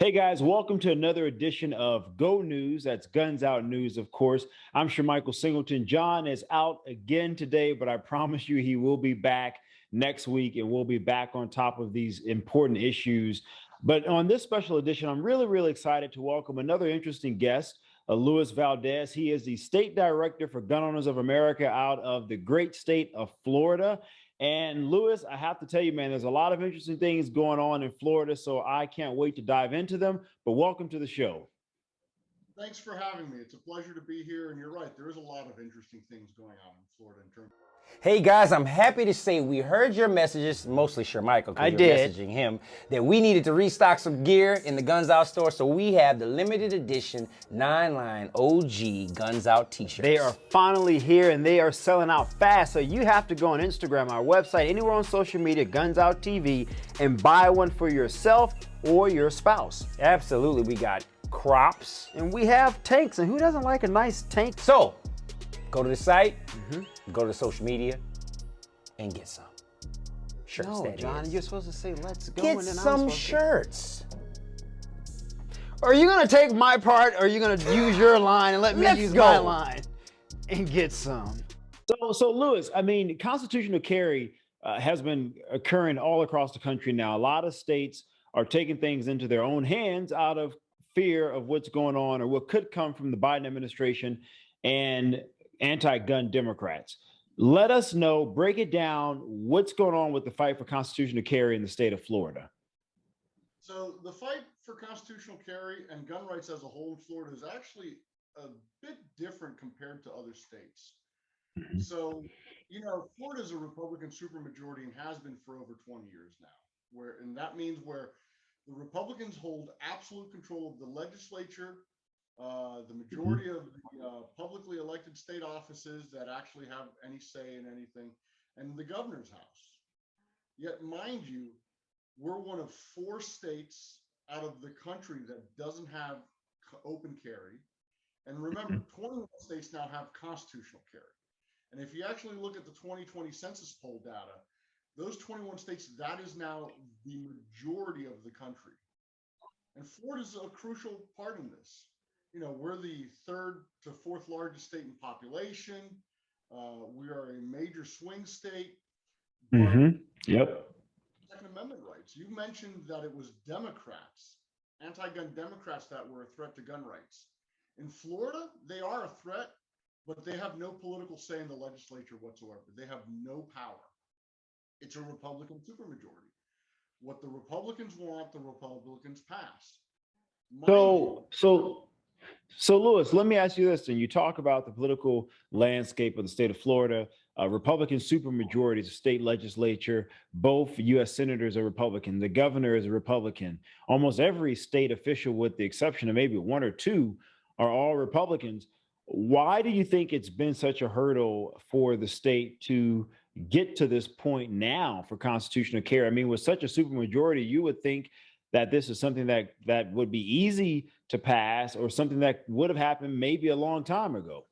Hey guys, welcome to another edition of Go News. That's Guns Out News, of course. I'm sure Michael Singleton. John is out again today, but I promise you he will be back next week and we'll be back on top of these important issues. But on this special edition, I'm really excited to welcome another interesting guest, Luis Valdes. He is the State Director for Gun Owners of America out of the great state of Florida. And Luis, I have to tell you, man, there's a lot of interesting things going on in Florida, so I can't wait to dive into them. But welcome to the show. Thanks for having me. It's a pleasure to be here. And you're right, there is a lot of interesting things going on in Florida in terms. Hey guys, I'm happy to say we heard your messages, mostly Shermichael, because you're messaging him, that we needed to restock some gear in the Guns Out store. So we have the limited edition 9-line OG Guns Out t-shirts. They are finally here and they are selling out fast. So you have to go on Instagram, our website, anywhere on social media, Guns Out TV, and buy one for yourself or your spouse. Absolutely. We got crops. And we have tanks. And who doesn't like a nice tank? So go to the site, go to the social media, and get some shirts. No, John, you're supposed to say, let's go. Get and then some shirts. Are you going to take my part, or are you going to use your line and let me use my line and get some? So Luis, I mean, constitutional carry has been occurring all across the country now. A lot of states are taking things into their own hands out of fear of what's going on or what could come from the Biden administration and anti-gun Democrats. Let us know, break it down, what's going on with the fight for constitutional carry in the state of Florida. So the fight for constitutional carry and gun rights as a whole in Florida is actually a bit different compared to other states. So, you know, Florida is a Republican supermajority and has been for over 20 years now, and that means where the Republicans hold absolute control of the legislature, the majority of the publicly elected state offices that actually have any say in anything, and the governor's house. Yet, mind you, we're one of 4 states out of the country that doesn't have open carry. And remember, 21 states now have constitutional carry. And if you actually look at the 2020 census poll data, those 21 states, that is now the majority of the country. And Florida is a crucial part in this. You know, we're the 3rd to 4th largest state in population. We are a major swing state. Yep. Second Amendment rights. You mentioned that it was Democrats, anti-gun Democrats, that were a threat to gun rights. In Florida, they are a threat, but they have no political say in the legislature whatsoever. They have no power. It's a Republican supermajority. What the Republicans want, the Republicans pass. So Luis, let me ask you this. And you talk about the political landscape of the state of Florida, Republican supermajorities, state legislature, both U.S. senators are Republican. The governor is a Republican. Almost every state official, with the exception of maybe 1 or 2, are all Republicans. Why do you think it's been such a hurdle for the state to get to this point now for constitutional carry? I mean, with such a supermajority, you would think that this is something that would be easy to pass, or something that would have happened maybe a long time ago.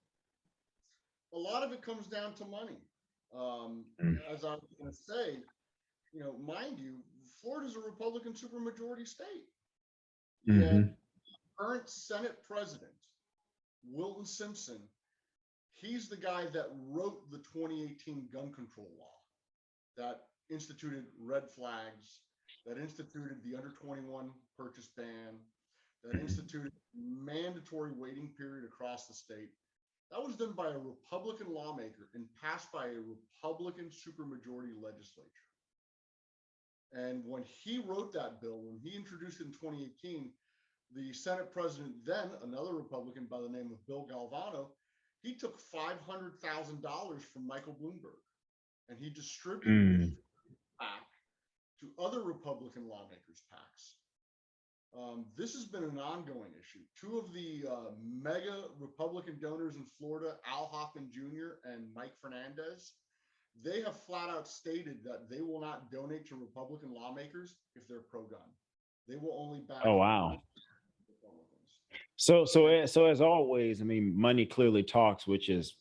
A lot of it comes down to money. As I was going to say, you know, mind you, Florida's a Republican supermajority state. Yet, current Senate President Wilton Simpson, he's the guy that wrote the 2018 gun control law that instituted red flags, that instituted the under 21 purchase ban, that instituted mandatory waiting period across the state. That was done by a Republican lawmaker and passed by a Republican supermajority legislature. And when he wrote that bill, when he introduced it in 2018, the Senate president, then another Republican by the name of Bill Galvano, he took $500,000 from Michael Bloomberg and he distributed it back to other Republican lawmakers' PACs. This has been an ongoing issue. 2 of the mega Republican donors in Florida, Al Hoffman Jr. and Mike Fernandez, they have flat out stated that they will not donate to Republican lawmakers if they're pro-gun. They will only back. Oh, wow. So as always, I mean, money clearly talks,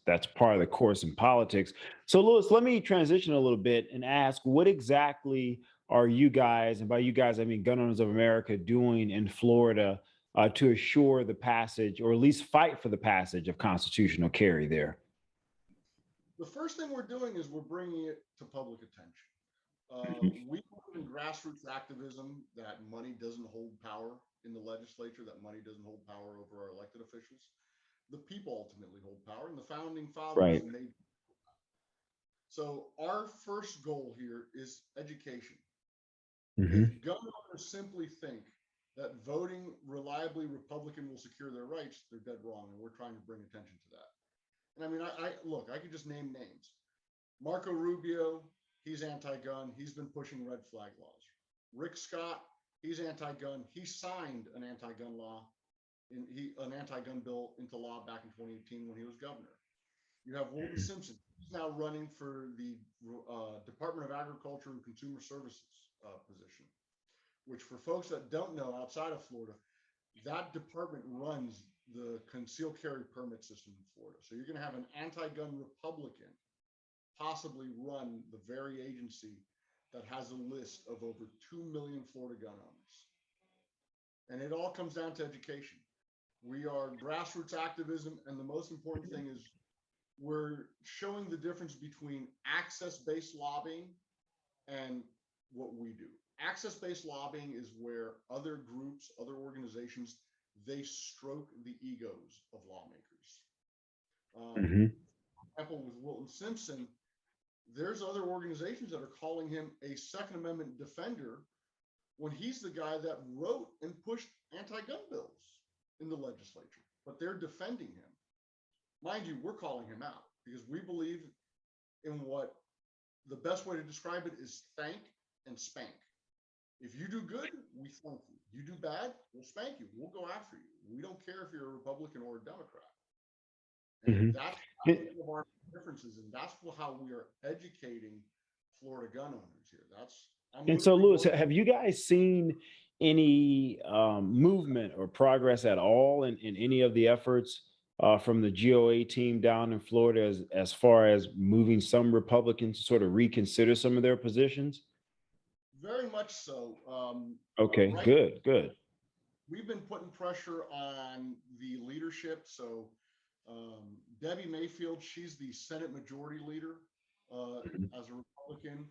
that's part of the course in politics. So Luis, let me transition a little bit and ask, what exactly are you guys, and by you guys, I mean Gun Owners of America, doing in Florida to assure the passage, or at least fight for the passage of constitutional carry there? The first thing we're doing is we're bringing it to public attention. We believe in grassroots activism, that money doesn't hold power in the legislature, that money doesn't hold power over our elected officials. The people ultimately hold power, and the founding fathers made. So our first goal here is education. If gun owners simply think that voting reliably Republican will secure their rights, they're dead wrong, and we're trying to bring attention to that. And I mean, I could just name names. Marco Rubio, he's anti-gun. He's been pushing red flag laws. Rick Scott, he's anti-gun. He signed an anti-gun law, an anti-gun bill into law back in 2018 when he was governor. You have Wilton Simpson. He's now running for the Department of Agriculture and Consumer Services position, which for folks that don't know outside of Florida, that department runs the concealed carry permit system in Florida. So you're going to have an anti-gun Republican possibly run the very agency that has a list of over 2 million Florida gun owners. And it all comes down to education. We are grassroots activism, and the most important thing is we're showing the difference between access-based lobbying and what we do. Access-based lobbying is where other groups, other organizations, they stroke the egos of lawmakers. For example, with Wilton Simpson, there's other organizations that are calling him a Second Amendment defender when he's the guy that wrote and pushed anti-gun bills in the legislature, but they're defending him. Mind you, we're calling him out because we believe in what the best way to describe it is thank and spank. If you do good, we thank you. You do bad, we'll spank you. We'll go after you. We don't care if you're a Republican or a Democrat. And that's one of our differences, and that's how we are educating Florida gun owners here. And so, Luis, have you guys seen any movement or progress at all in any of the efforts from the GOA team down in Florida as far as moving some Republicans to sort of reconsider some of their positions? Very much so. Okay, good. We've been putting pressure on the leadership. So Debbie Mayfield, she's the Senate Majority Leader as a Republican.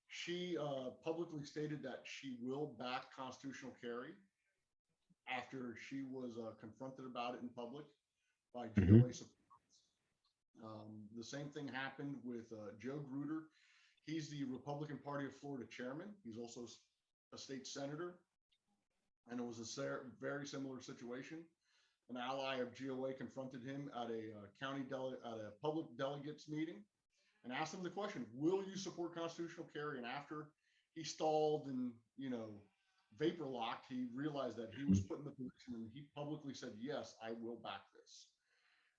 She publicly stated that she will back constitutional carry after she was confronted about it in public by GOA supporters. The same thing happened with Joe Gruder. He's the Republican Party of Florida chairman. He's also a state senator. And it was a very similar situation. An ally of GOA confronted him at a public delegates meeting and asked him the question, will you support constitutional carry? And after he stalled and, vapor locked, he realized that he was put in the position and he publicly said, yes, I will back this.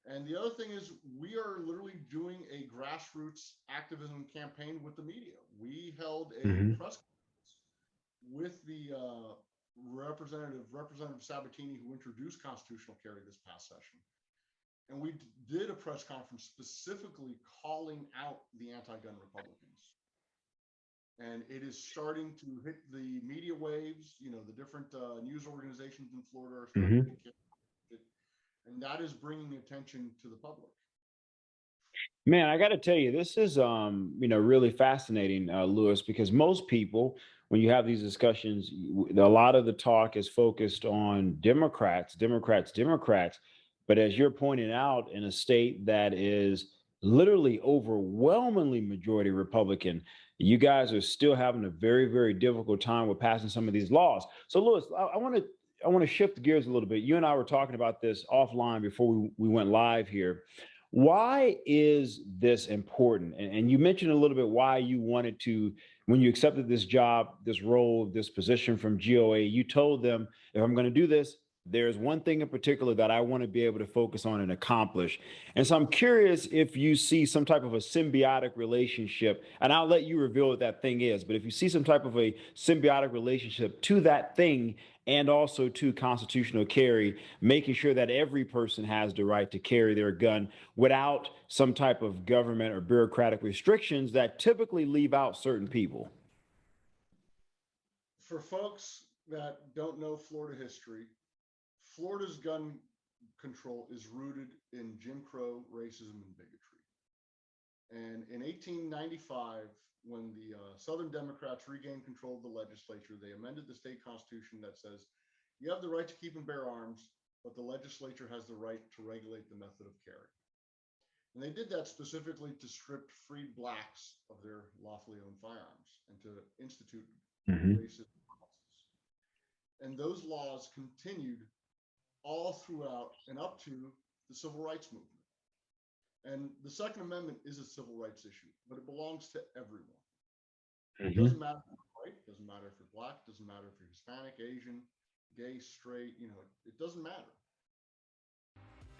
And the other thing is we are literally doing a grassroots activism campaign with the media. We held a press conference with the Representative Sabatini, who introduced constitutional carry this past session. And we did a press conference specifically calling out the anti-gun Republicans. And it is starting to hit the media waves. The different news organizations in Florida are starting to get it. And that is bringing attention to the public. Man, I got to tell you, this is, really fascinating, Luis, because most people, when you have these discussions, a lot of the talk is focused on Democrats. But as you're pointing out, in a state that is literally overwhelmingly majority Republican, you guys are still having a very, very difficult time with passing some of these laws. So, Luis, I want to shift gears a little bit. You and I were talking about this offline before we went live here. Why is this important? And you mentioned a little bit why you wanted to, when you accepted this job, this role, this position from GOA, you told them, if I'm going to do this, there's one thing in particular that I want to be able to focus on and accomplish. And so I'm curious if you see some type of a symbiotic relationship, and I'll let you reveal what that thing is, but if you see some type of a symbiotic relationship to that thing and also to constitutional carry, making sure that every person has the right to carry their gun without some type of government or bureaucratic restrictions that typically leave out certain people. For folks that don't know Florida history, Florida's gun control is rooted in Jim Crow, racism, and bigotry. And in 1895, when the Southern Democrats regained control of the legislature, they amended the state constitution that says you have the right to keep and bear arms, but the legislature has the right to regulate the method of carry. And they did that specifically to strip freed blacks of their lawfully owned firearms and to institute racist policies. And those laws continued all throughout and up to the civil rights movement. And the Second Amendment is a civil rights issue, but it belongs to everyone. It doesn't matter if you're white, doesn't matter if you're black, doesn't matter if you're Hispanic, Asian, gay, straight, it doesn't matter.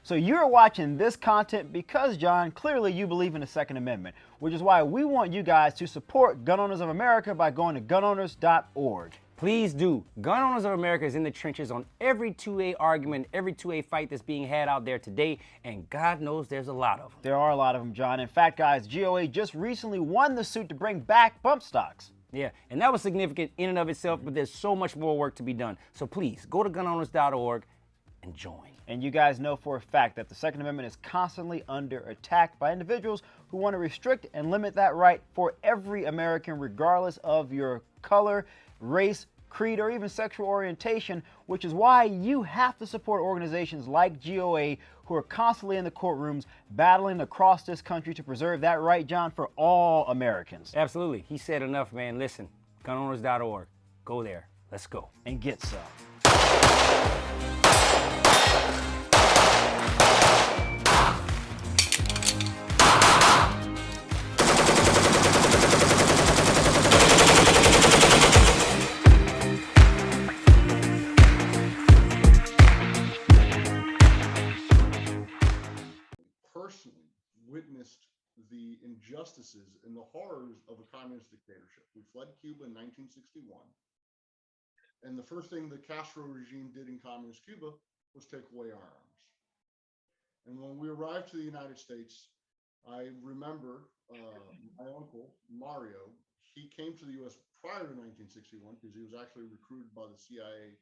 So you're watching this content because, John, clearly you believe in the Second Amendment, which is why we want you guys to support Gun Owners of America by going to gunowners.org. Please do. Gun Owners of America is in the trenches on every 2A argument, every 2A fight that's being had out there today, and God knows there's a lot of them. There are a lot of them, John. In fact, guys, GOA just recently won the suit to bring back bump stocks. Yeah, and that was significant in and of itself, but there's so much more work to be done. So please, go to gunowners.org and join. And you guys know for a fact that the Second Amendment is constantly under attack by individuals who want to restrict and limit that right for every American, regardless of your color, race, creed, or even sexual orientation, which is why you have to support organizations like GOA who are constantly in the courtrooms battling across this country to preserve that right, John, for all Americans. Absolutely. He said enough, man. Listen, gunowners.org. Go there. Let's go. And get some. Personally witnessed the injustices and the horrors of a communist dictatorship. We fled Cuba in 1961. And the first thing the Castro regime did in communist Cuba was take away our arms. And when we arrived to the United States, I remember my uncle, Mario, he came to the US prior to 1961 because he was actually recruited by the CIA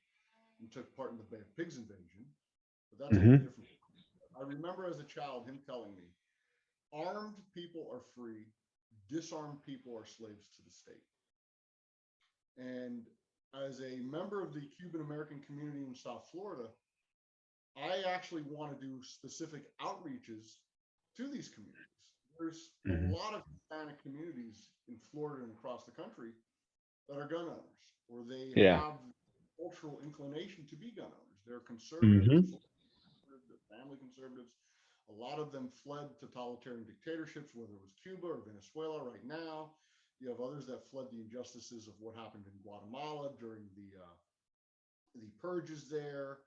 and took part in the Bay of Pigs invasion. But that's a different. I remember as a child him telling me, armed people are free, disarmed people are slaves to the state. And as a member of the Cuban American community in South Florida, I actually want to do specific outreaches to these communities. There's a lot of Hispanic communities in Florida and across the country that are gun owners, or they have cultural inclination to be gun owners. They're conservatives, family conservatives. A lot of them fled totalitarian dictatorships, whether it was Cuba or Venezuela right now. You have others that fled the injustices of what happened in Guatemala during the purges there,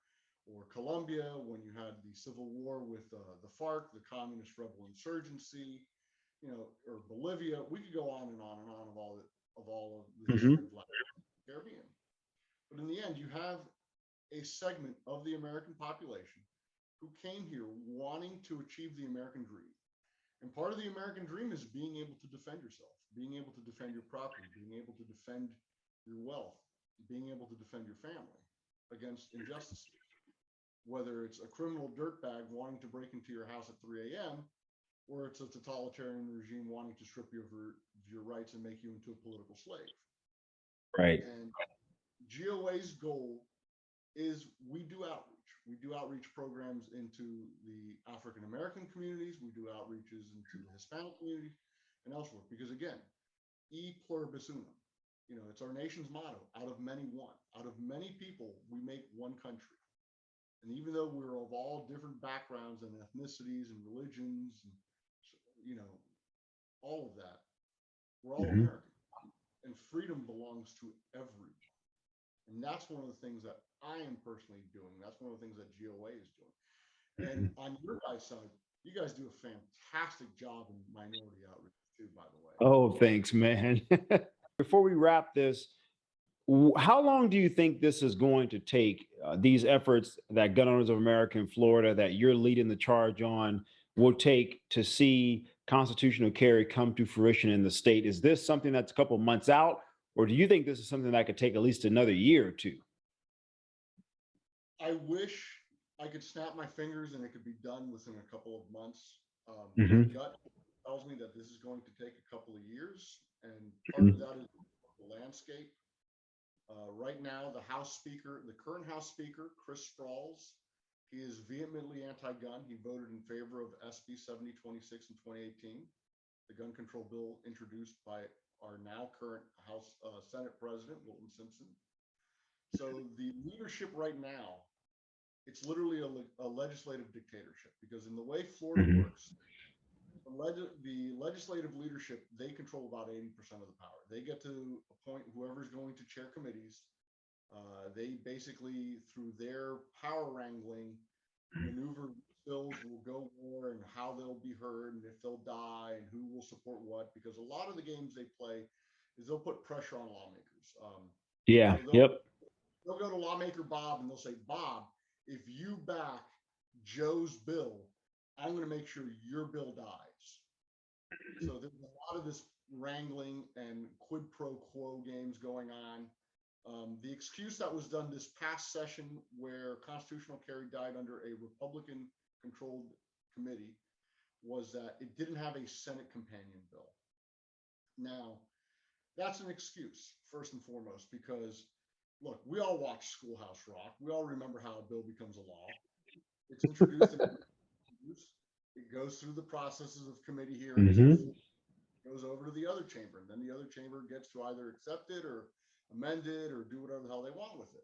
or Colombia when you had the civil war with the FARC, the communist rebel insurgency, or Bolivia. We could go on and on and on of all of the history of Latin Caribbean. But in the end, you have a segment of the American population who came here wanting to achieve the American dream. And part of the American dream is being able to defend yourself, being able to defend your property, being able to defend your wealth, being able to defend your family against injustices. Whether it's a criminal dirtbag wanting to break into your house at 3 a.m., or it's a totalitarian regime wanting to strip you of your rights and make you into a political slave. Right. And GOA's goal is we do outreach. We do outreach programs into the African American communities. We do outreaches into the Hispanic community and elsewhere. Because again, e pluribus unum. It's our nation's motto: out of many, one. Out of many people, we make one country. And even though we're of all different backgrounds and ethnicities and religions, and all of that, we're all American. And freedom belongs to everyone. And that's one of the things that I am personally doing. That's one of the things that GOA is doing. And on your guys' side, you guys do a fantastic job in minority outreach too, by the way. Oh, thanks, man. Before we wrap this, how long do you think this is going to take, these efforts that Gun Owners of America in Florida that you're leading the charge on will take to see constitutional carry come to fruition in the state? Is this something that's a couple months out, Or do you think this is something that could take at least another year or two? I wish I could snap my fingers and it could be done within a couple of months. My gut tells me that this is going to take a couple of years, and part of that is the landscape. Right now, the current House Speaker, Chris Sprawls, he is vehemently anti-gun. He voted in favor of SB 7026 in 2018, the gun control bill introduced by our now current Senate President, Wilton Simpson. So the leadership right now, it's literally a legislative dictatorship, because in the way Florida works, the legislative leadership, they control about 80% of the power. They get to appoint whoever's going to chair committees. They basically, through their power wrangling, maneuver bills will go where and how they'll be heard and if they'll die and who will support what, because a lot of the games they play is they'll put pressure on lawmakers. They'll go to lawmaker Bob and they'll say, Bob, if you back Joe's bill, I'm going to make sure your bill dies. So there's a lot of this wrangling and quid pro quo games going on. The excuse that was done this past session, where constitutional carry died under a Republican-controlled committee, was that it didn't have a Senate companion bill. Now, that's an excuse, first and foremost, because look, we all watch Schoolhouse Rock. We all remember how a bill becomes a law. It's introduced, it goes through the processes of committee hearings, goes over to the other chamber, and then the other chamber gets to either accept it or amend it or do whatever the hell they want with it.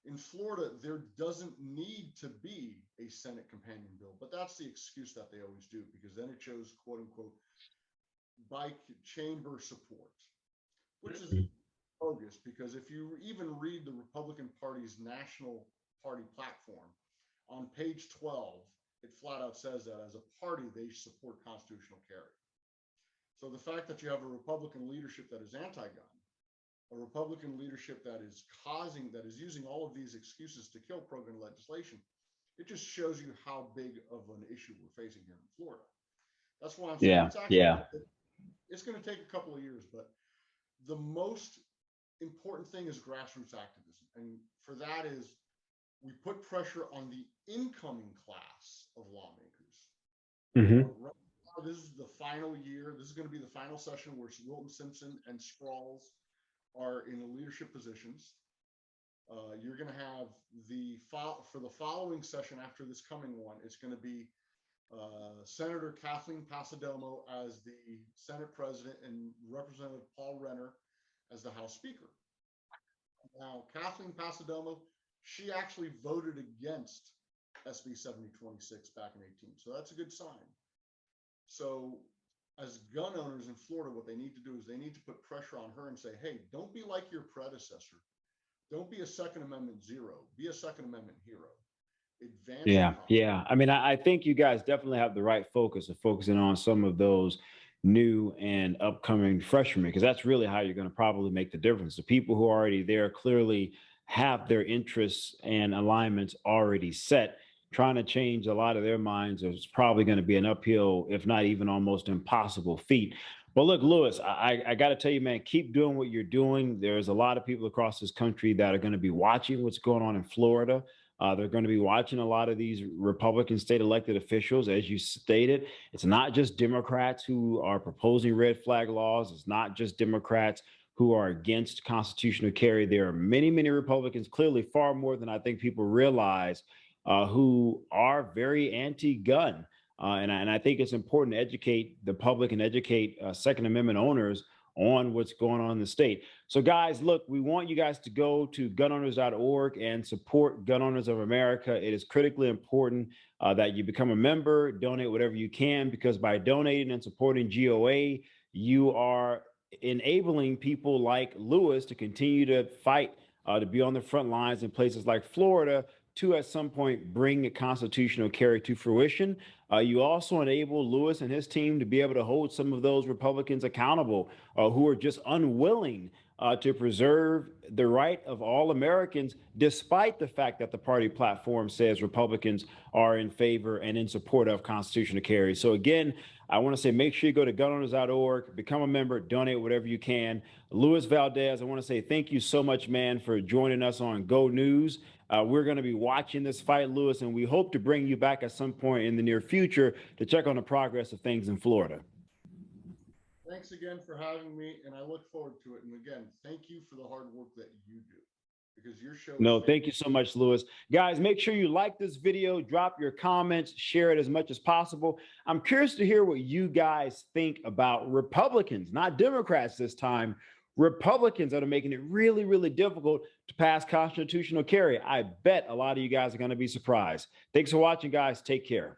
In Florida, there doesn't need to be a Senate companion bill, but that's the excuse that they always do, because then it shows, quote unquote, chamber support, which is bogus, because if you even read the Republican Party's national party platform, on page 12, it flat out says that as a party, they support constitutional carry. So the fact that you have a Republican leadership that is anti-gun, a Republican leadership that is using all of these excuses to kill pro-gun legislation, it just shows you how big of an issue we're facing here in Florida. That's why I'm saying it's going to take a couple of years, but the most important thing is grassroots activism. And for that is, we put pressure on the incoming class of lawmakers. Right now, this is the final year. This is going to be the final session where Wilton Simpson and Sprawls are in the leadership positions. You're going to have for the following session after this coming one, it's going to be Senator Kathleen Pasadomo as the Senate President and Representative Paul Renner as the House Speaker. Now, Kathleen Pasadomo, she actually voted against SB 7026 back in 2018. So that's a good sign. So as gun owners in Florida, what they need to do is they need to put pressure on her and say, hey, don't be like your predecessor. Don't be a Second Amendment zero. Be a Second Amendment hero. I mean, I think you guys definitely have the right focus of focusing on some of those new and upcoming freshmen, because that's really how you're going to probably make the difference. The people who are already there clearly have their interests and alignments already set. Trying to change a lot of their minds is probably going to be an uphill, if not even almost impossible feat. But look, Luis, I got to tell you, man, keep doing what you're doing. There's a lot of people across this country that are going to be watching what's going on in Florida. They're going to be watching a lot of these Republican state elected officials. As you stated, it's not just Democrats who are proposing red flag laws. It's not just Democrats who are against constitutional carry. There are many, many Republicans, clearly far more than I think people realize, who are very anti-gun. And I think it's important to educate the public and educate Second Amendment owners on what's going on in the state. So guys, look, we want you guys to go to gunowners.org and support Gun Owners of America. It is critically important that you become a member, donate whatever you can, because by donating and supporting GOA, you are enabling people like Luis to continue to fight, to be on the front lines in places like Florida, to at some point bring a constitutional carry to fruition. You also enable Luis and his team to be able to hold some of those Republicans accountable who are just unwilling to preserve the right of all Americans, despite the fact that the party platform says Republicans are in favor and in support of constitutional carry. So again, I want to say, make sure you go to gunowners.org, become a member, donate whatever you can. Luis Valdes, I want to say thank you so much, man, for joining us on Go News. We're going to be watching this fight, Luis, and we hope to bring you back at some point in the near future to check on the progress of things in Florida. Thanks again for having me, and I look forward to it. And again, thank you for the hard work that you do, because your show. No, thank you so much, Luis. Guys, make sure you like this video, drop your comments, share it as much as possible. I'm curious to hear what you guys think about Republicans, not Democrats this time, Republicans that are making it really, really difficult to pass constitutional carry. I bet a lot of you guys are going to be surprised. Thanks for watching, guys. Take care.